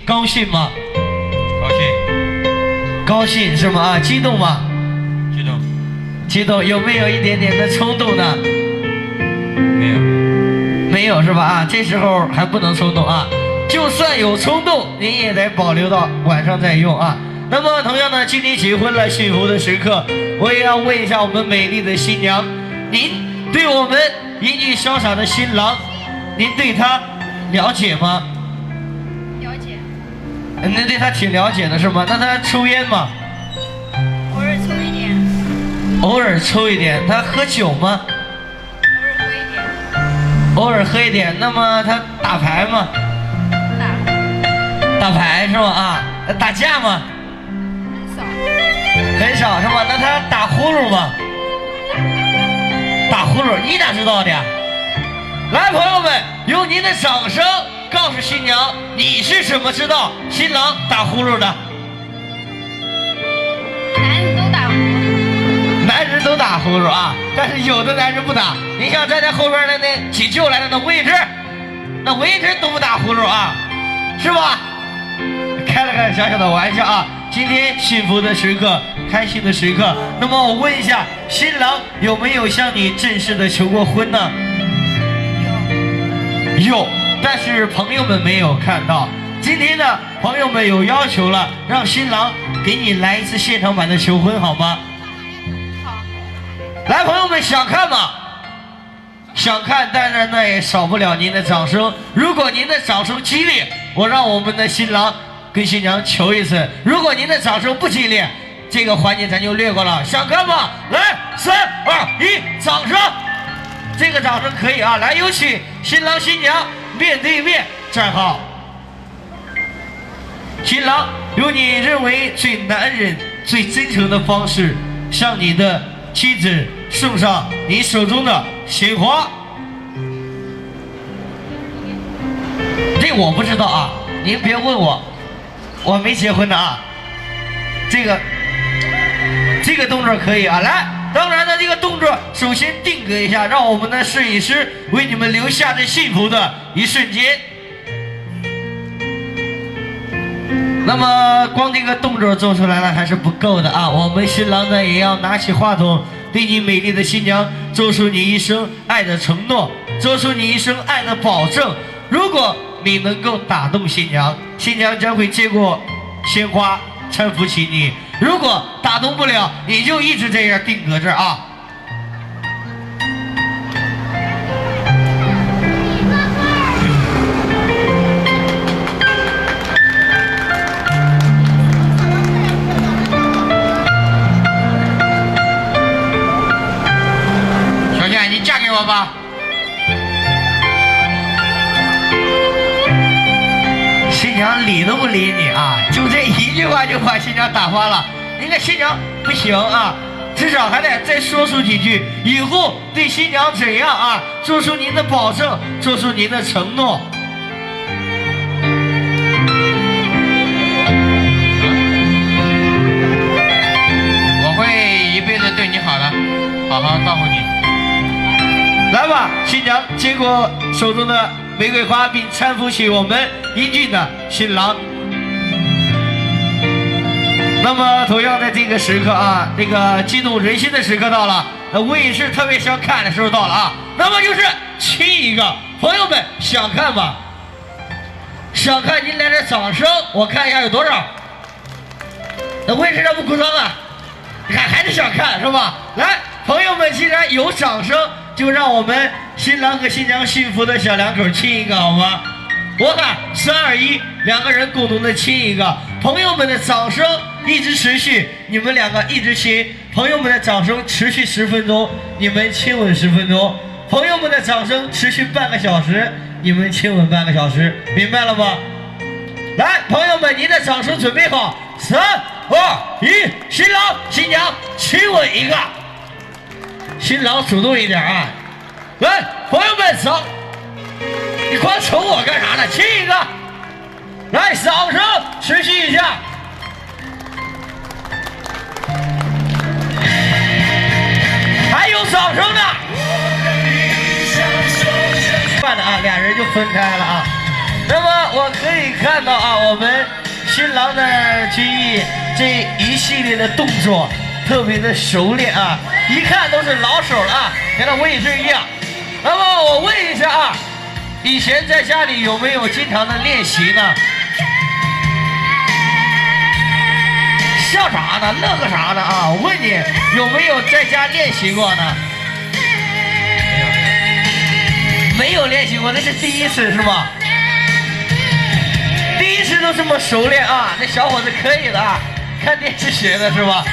高兴吗？高兴，高兴是吗？啊，激动吗？激动，激动，有没有一点点的冲动呢？没有，没有是吧？啊，这时候还不能冲动啊，就算有冲动，您也得保留到晚上再用啊。那么同样呢，今天结婚了，幸福的时刻，我也要问一下我们美丽的新娘，您对我们英俊潇洒的新郎，您对他了解吗？了解，您对他挺了解的是吗？那他抽烟吗？偶尔抽一点，偶尔抽一点。他喝酒吗？偶尔喝一点，偶尔喝一点。那么他打牌吗？打牌是吗？啊，打架吗？很少，很少是吧？那他打呼噜吗？打呼噜，你咋知道的呀？来，朋友们，用您的掌声告诉新娘，你是怎么知道新郎打呼噜的？男人都打呼，男人都打呼噜啊，但是有的男人不打。你像站在后边的那急救来的那位置，那位置都不打呼噜啊，是吧？开了个小小的玩笑啊。今天幸福的时刻，开心的时刻。那么我问一下，新郎有没有向你正式的求过婚呢？有，但是朋友们没有看到。今天呢，朋友们有要求了，让新郎给你来一次现场版的求婚，好吗？好，来，朋友们想看吗？想看，当然呢也少不了您的掌声。如果您的掌声激烈，我让我们的新郎跟新娘求一次。如果您的掌声不激烈，这个环节咱就略过了。想看吗？来，3、2、1，掌声！这个掌声可以啊！来，有请新郎新娘面对面站好。新郎，用你认为最男人、最真诚的方式，向你的妻子送上你手中的鲜花。这我不知道啊，您别问我，我没结婚的啊。这个动作可以啊，来，当然呢，这个动作首先定格一下，让我们的摄影师为你们留下这幸福的一瞬间。那么光这个动作做出来了还是不够的啊，我们新郎呢也要拿起话筒，对你美丽的新娘做出你一生爱的承诺，做出你一生爱的保证。如果你能够打动新娘，新娘将会接过鲜花搀扶起你；如果打动不了，你就一直这样定格这儿啊。小姐，你嫁给我吧。新娘理都不理你啊，就这一句话就把新娘打发了。您看新娘不行啊，至少还得再说出几句，以后对新娘怎样啊，做出您的保证，做出您的承诺。我会一辈子对你好的，好好照顾你。来吧，新娘接过手中的玫瑰花，并搀扶起我们英俊的新郎。那么同样在这个时刻啊，这个激动人心的时刻到了，我也是特别想看的时候到了啊。那么就是亲一个，朋友们想看吗？想看您来点掌声，我看一下有多少。那为什么不鼓掌啊？你看还是想看是吧？来，朋友们，既然有掌声，就让我们新郎和新娘幸福的小两口亲一个好吗？我喊3、2、1，两个人共同的亲一个。朋友们的掌声一直持续，你们两个一直亲。朋友们的掌声持续10分钟，你们亲吻10分钟。朋友们的掌声持续半个小时，你们亲吻半个小时，明白了吗？来，朋友们，您的掌声准备好，3、2、1，新郎新娘亲吻一个。新郎主动一点啊！来，朋友们，掌，你光瞅我干啥呢？亲一个，来，掌声持续一下。还有掌声呢！办的啊，俩人就分开了啊。那么我可以看到啊，我们新郎的军艺这一系列的动作特别的熟练啊，一看都是老手了啊，跟那卫士一样。那么我问一下啊，以前在家里有没有经常的练习呢？笑啥呢？乐个啥呢？啊，我问你有没有在家练习过呢？没有练习过，那是第一次是吧？第一次都这么熟练啊，那小伙子可以的啊，看电视学的是吧？